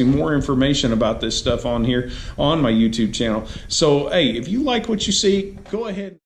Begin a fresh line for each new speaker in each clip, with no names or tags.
more information about this stuff on here on my YouTube channel. So, hey, if you like what you see, go ahead.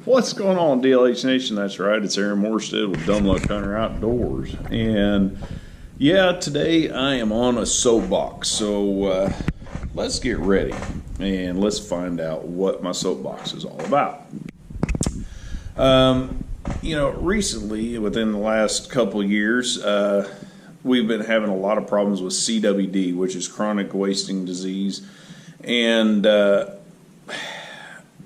What's going on, DLH Nation? That's right, it's Aaron Morstead with Dumb Luck Hunter Outdoors. And yeah, today I am on a soapbox. So let's get ready and let's find out what my soapbox is all about. You know, recently, within the last couple of years, we've been having a lot of problems with CWD, which is chronic wasting disease. And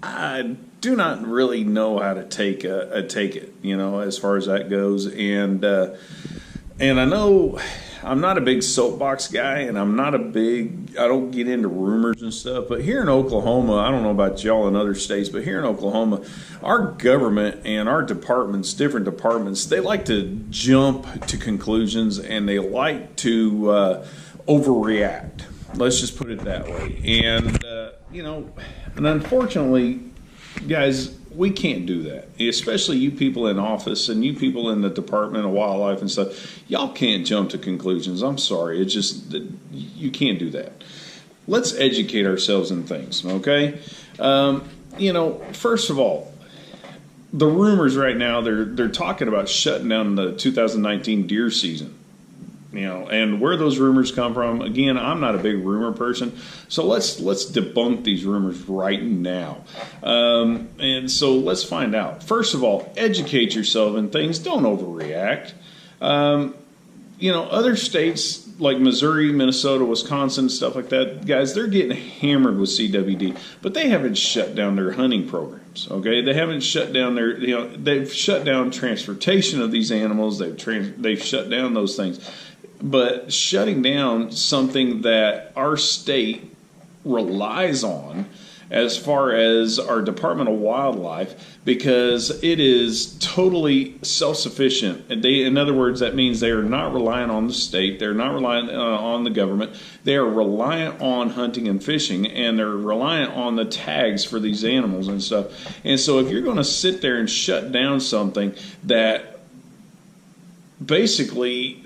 I do not really know how to take it, you know, as far as that goes. And I know I'm not a big soapbox guy, and I don't get into rumors and stuff. But here in Oklahoma, I don't know about y'all in other states, but here in Oklahoma, our government and our departments, different departments, they like to jump to conclusions, and they like to overreact. Let's just put it that way. And you know, and unfortunately, guys, we can't do that, especially you people in office and you people in the Department of Wildlife and stuff. Y'all can't jump to conclusions. I'm sorry. It's just that you can't do that. Let's educate ourselves in things, okay? You know, first of all, the rumors right now, they're talking about shutting down the 2019 deer season. You know, and where those rumors come from, again, I'm not a big rumor person, so let's debunk these rumors right now. And so let's find out. First of all, educate yourself in things. Don't overreact. You know, other states like Missouri, Minnesota, Wisconsin, stuff like that, guys, they're getting hammered with CWD, but they haven't shut down their hunting programs, okay? They haven't shut down their, you know, they've shut down transportation of these animals. They've shut down those things. But shutting down something that our state relies on as far as our Department of Wildlife, because it is totally self-sufficient. In other words, that means they are not reliant on the state. They're not reliant on the government. They are reliant on hunting and fishing, and they're reliant on the tags for these animals and stuff. And so if you're going to sit there and shut down something that basically,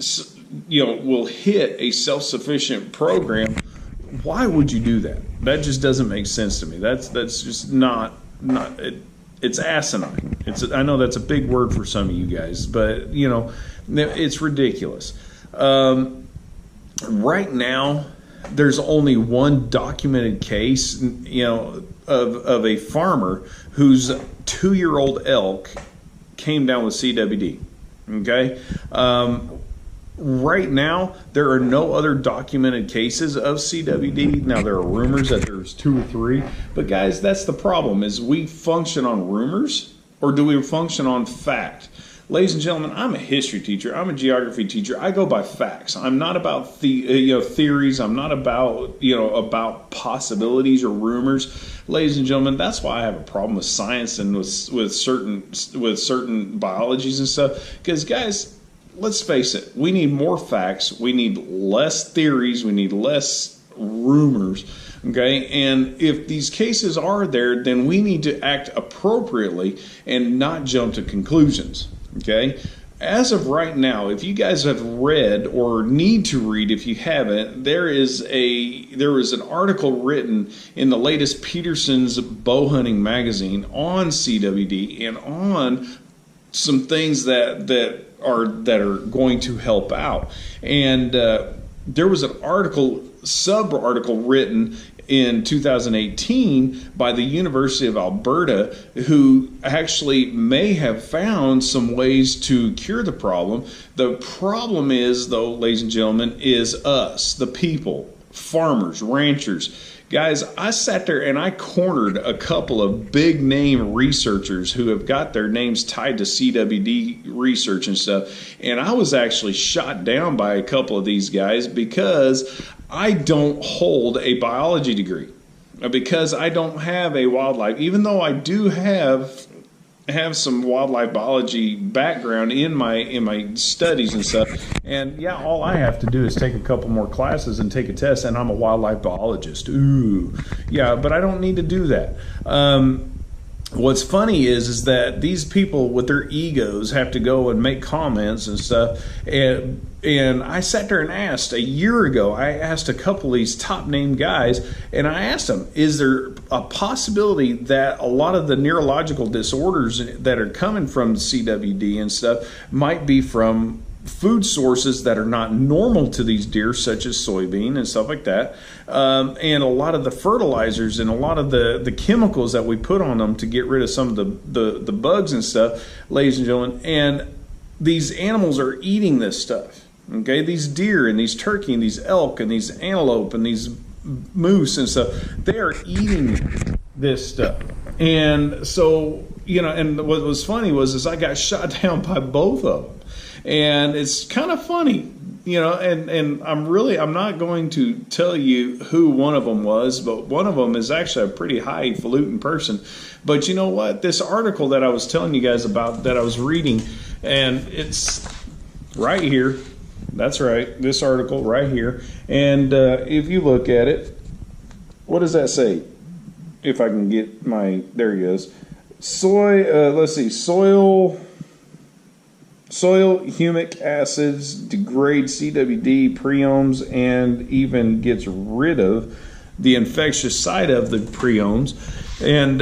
you know, will hit a self-sufficient program, why would you do that? That just doesn't make sense to me. That's just not it's asinine. I know that's a big word for some of you guys, but you know, it's ridiculous. Right now, there's only one documented case, you know, of a farmer whose 2-year-old elk came down with CWD. Okay. Right now, there are no other documented cases of CWD. Now, there are rumors that there's 2 or 3. But, guys, that's the problem, is we function on rumors, or do we function on fact? Ladies and gentlemen, I'm a history teacher. I'm a geography teacher. I go by facts. I'm not about theories. I'm not about, about possibilities or rumors. Ladies and gentlemen, that's why I have a problem with science and with certain biologies and stuff. Because, guys, let's face it, we need more facts, we need less theories, we need less rumors, okay? And if these cases are there, then we need to act appropriately and not jump to conclusions, okay? As of right now, if you guys have read or need to read, if you haven't, there was an article written in the latest Peterson's Bow Hunting magazine on CWD and on some things that are going to help out. And there was an sub-article written in 2018 by the University of Alberta, who actually may have found some ways to cure the problem. The problem is, though, ladies and gentlemen, is us, the people, farmers, ranchers. Guys, I sat there and I cornered a couple of big name researchers who have got their names tied to CWD research and stuff. And I was actually shot down by a couple of these guys because I don't hold a biology degree. because I don't have a wildlife, even though I do have some wildlife biology background in my studies and stuff. And yeah, all I have to do is take a couple more classes and take a test, and I'm a wildlife biologist. Ooh, yeah, but I don't need to do that. What's funny is that these people with their egos have to go and make comments and stuff. And I sat there and asked a year ago, I asked a couple of these top name guys, and I asked them, is there a possibility that a lot of the neurological disorders that are coming from CWD and stuff might be from food sources that are not normal to these deer, such as soybean and stuff like that, and a lot of the fertilizers and a lot of the chemicals that we put on them to get rid of some of the bugs and stuff, ladies and gentlemen. And these animals are eating this stuff. Okay, these deer and these turkey and these elk and these antelope and these moose and stuff, they are eating this stuff. And so, and what was funny was I got shot down by both of them. And it's kind of funny, and I'm not going to tell you who one of them was, but one of them is actually a pretty highfalutin person. But you know what? This article that I was telling you guys about that I was reading, and it's right here. That's right, this article right here. And if you look at it, what does that say? If I can get there he goes. Let's see, soil humic acids degrade CWD priones and even gets rid of the infectious side of the priones. And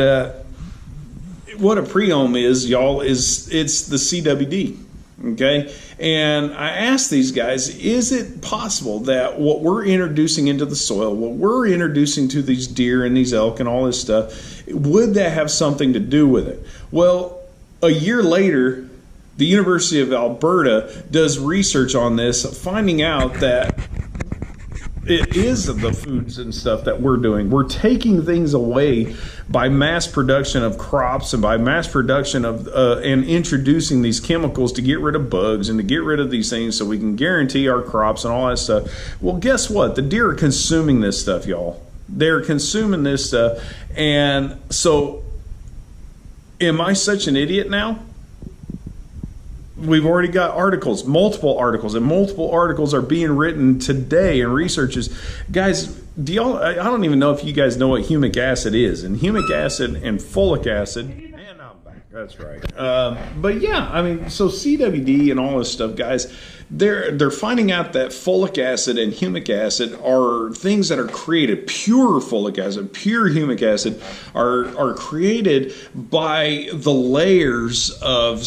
what a priome is, y'all, it's the CWD. Okay, and I asked these guys, is it possible that what we're introducing into the soil, what we're introducing to these deer and these elk and all this stuff, would that have something to do with it? Well, a year later, the University of Alberta does research on this, finding out that it is the foods and stuff that we're doing. We're taking things away by mass production of crops and by mass production of and introducing these chemicals to get rid of bugs and to get rid of these things so we can guarantee our crops and all that stuff. Well, guess what? The deer are consuming this stuff, y'all. They're consuming this stuff. And so am I such an idiot now? We've already got articles, multiple articles, and multiple articles are being written today and researches. Guys, I don't even know if you guys know what humic acid is. And humic acid and folic acid, and I'm back, that's right. But yeah, I mean, so CWD and all this stuff, guys, they're finding out that folic acid and humic acid are things that are created, pure folic acid, pure humic acid are created by the layers of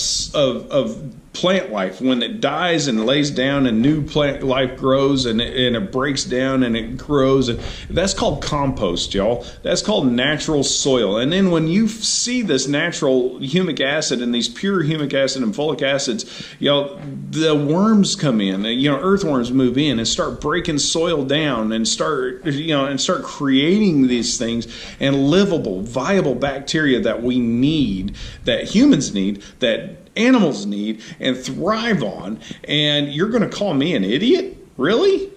plant life. When it dies and lays down and new plant life grows and it breaks down and it grows, and that's called compost, y'all. That's called natural soil. And then when you see this natural humic acid and these pure humic acid and folic acids, y'all, the worms come in, earthworms move in and start breaking soil down and start creating these things and livable, viable bacteria that we need, that humans need, that animals need and thrive on. And you're going to call me an idiot? Really?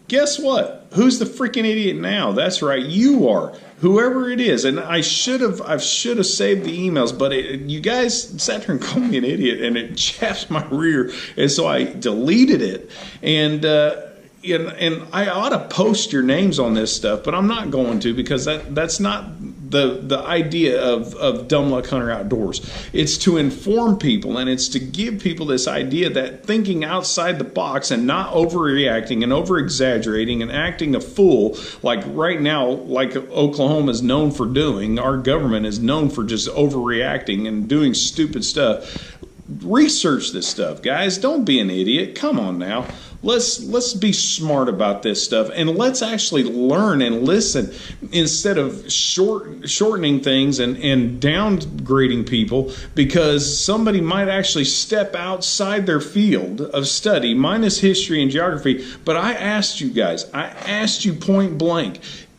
Guess what? Who's the freaking idiot now? That's right, you are. Whoever it is. And I should have saved the emails, but you guys sat there and called me an idiot, and it chapped my rear, and so I deleted it. And I ought to post your names on this stuff, but I'm not going to, because that's not the idea of Dumb Luck Hunter Outdoors. It's to inform people, and it's to give people this idea that thinking outside the box and not overreacting and over-exaggerating and acting a fool, like right now, like Oklahoma is known for doing, our government is known for just overreacting and doing stupid stuff. Research this stuff, guys. Don't be an idiot. Come on now. Let's be smart about this stuff, and let's actually learn and listen instead of shortening things and downgrading people because somebody might actually step outside their field of study, minus history and geography. But I asked you guys, I asked you point blank,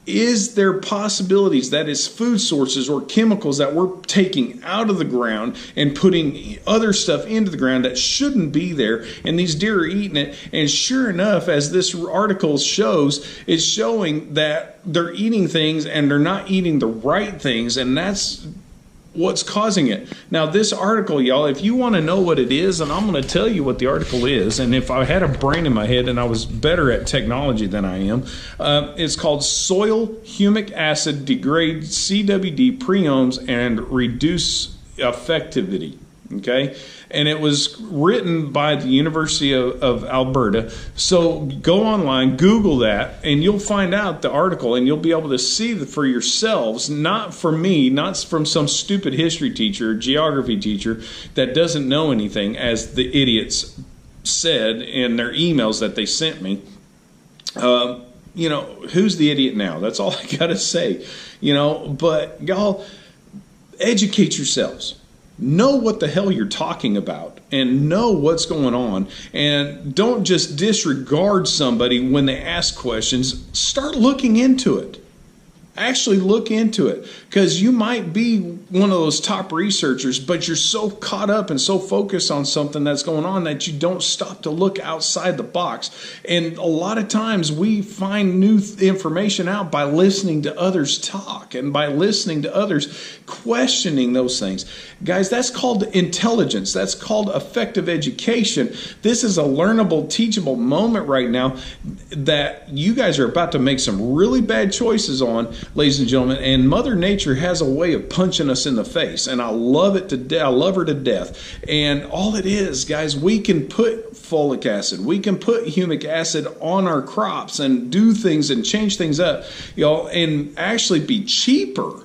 Is there possibilities that it's food sources or chemicals that we're taking out of the ground and putting other stuff into the ground that shouldn't be there, and these deer are eating it? And sure enough, as this article shows, it's showing that they're eating things and they're not eating the right things, and that's what's causing it. Now, this article, y'all, if you want to know what it is, and I'm going to tell you what the article is, and if I had a brain in my head and I was better at technology than I am, it's called Soil Humic Acid Degrades CWD Priomes and Reduce Effectivity. Okay, and it was written by the University of Alberta. So go online, Google that, and you'll find out the article, and you'll be able to see for yourselves, not from me, not from some stupid history teacher, geography teacher that doesn't know anything, as the idiots said in their emails that they sent me. You know, who's the idiot now? That's all I gotta say. You know, but y'all, educate yourselves. Know what the hell you're talking about and know what's going on, and don't just disregard somebody when they ask questions. Start looking into it. Actually look into it, because you might be one of those top researchers, but you're so caught up and so focused on something that's going on that you don't stop to look outside the box. And a lot of times we find new information out by listening to others talk and by listening to others questioning those things. Guys, that's called intelligence. That's called effective education. This is a learnable, teachable moment right now that you guys are about to make some really bad choices on, ladies and gentlemen, and Mother Nature has a way of punching us in the face, and I love it to death. I love her to death. And all it is, guys, we can put folic acid, we can put humic acid on our crops and do things and change things up, y'all, and actually be cheaper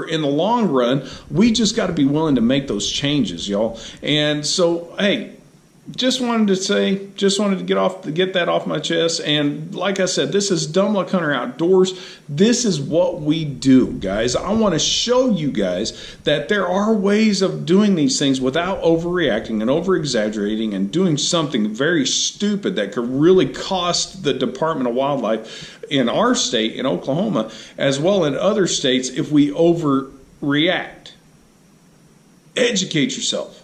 in the long run. We just got to be willing to make those changes, y'all. And so, hey, just wanted to get that off my chest. And like I said, this is Dumb Luck Hunter Outdoors. This is what we do, guys. I want to show you guys that there are ways of doing these things without overreacting and over-exaggerating and doing something very stupid that could really cost the Department of Wildlife in our state, in Oklahoma, as well in other states, if we overreact. Educate yourself.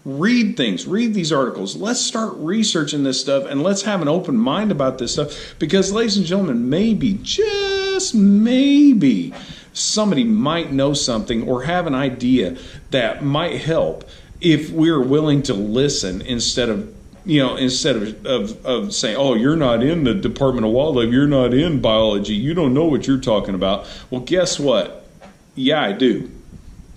Read things, read these articles. Let's start researching this stuff, and let's have an open mind about this stuff, because, ladies and gentlemen, maybe, just maybe, somebody might know something or have an idea that might help if we're willing to listen instead of saying, oh, you're not in the Department of Wildlife, you're not in biology, you don't know what you're talking about. Well, guess what? Yeah, I do.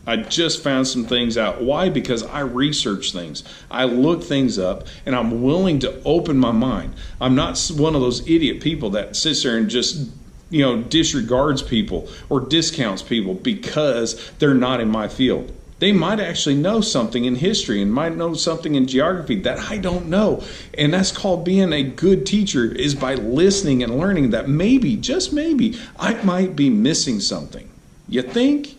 I just found some things out. Why? Because I research things. I look things up, and I'm willing to open my mind. I'm not one of those idiot people that sits there and just, disregards people or discounts people because they're not in my field. They might actually know something in history and might know something in geography that I don't know. And that's called being a good teacher, is by listening and learning that maybe, just maybe, I might be missing something. You think?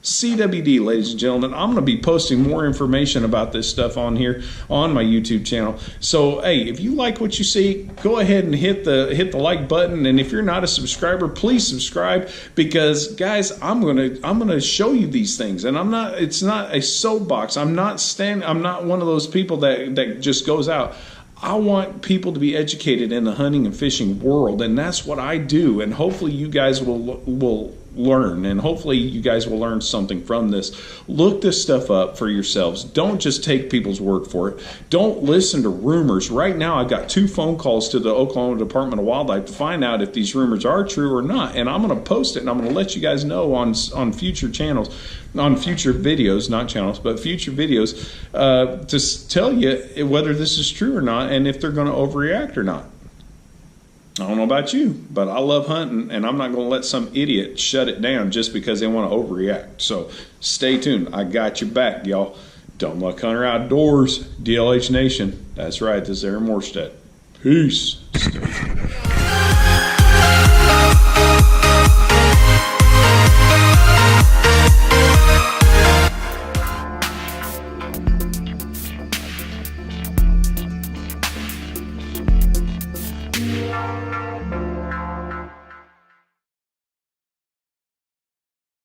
CWD, ladies and gentlemen. I'm going to be posting more information about this stuff on here on my YouTube channel. So, hey, if you like what you see, go ahead and hit the like button. And if you're not a subscriber, please subscribe, because, guys, I'm gonna show you these things. And it's not a soapbox. I'm not one of those people that just goes out. I want people to be educated in the hunting and fishing world, and that's what I do. And hopefully you guys will learn, and hopefully you guys will learn something from this. Look this stuff up for yourselves. Don't just take people's word for it. Don't listen to rumors. Right now I've got 2 phone calls to the Oklahoma Department of Wildlife to find out if these rumors are true or not, and I'm going to post it, and I'm going to let you guys know on future channels, on future videos, not channels, but future videos, to tell you whether this is true or not, and if they're going to overreact or not. I don't know about you, but I love hunting, and I'm not going to let some idiot shut it down just because they want to overreact. So stay tuned. I got your back, y'all. Dumb Luck Hunter Outdoors, DLH Nation. That's right, this is Aaron Morstead. Peace. Stay tuned.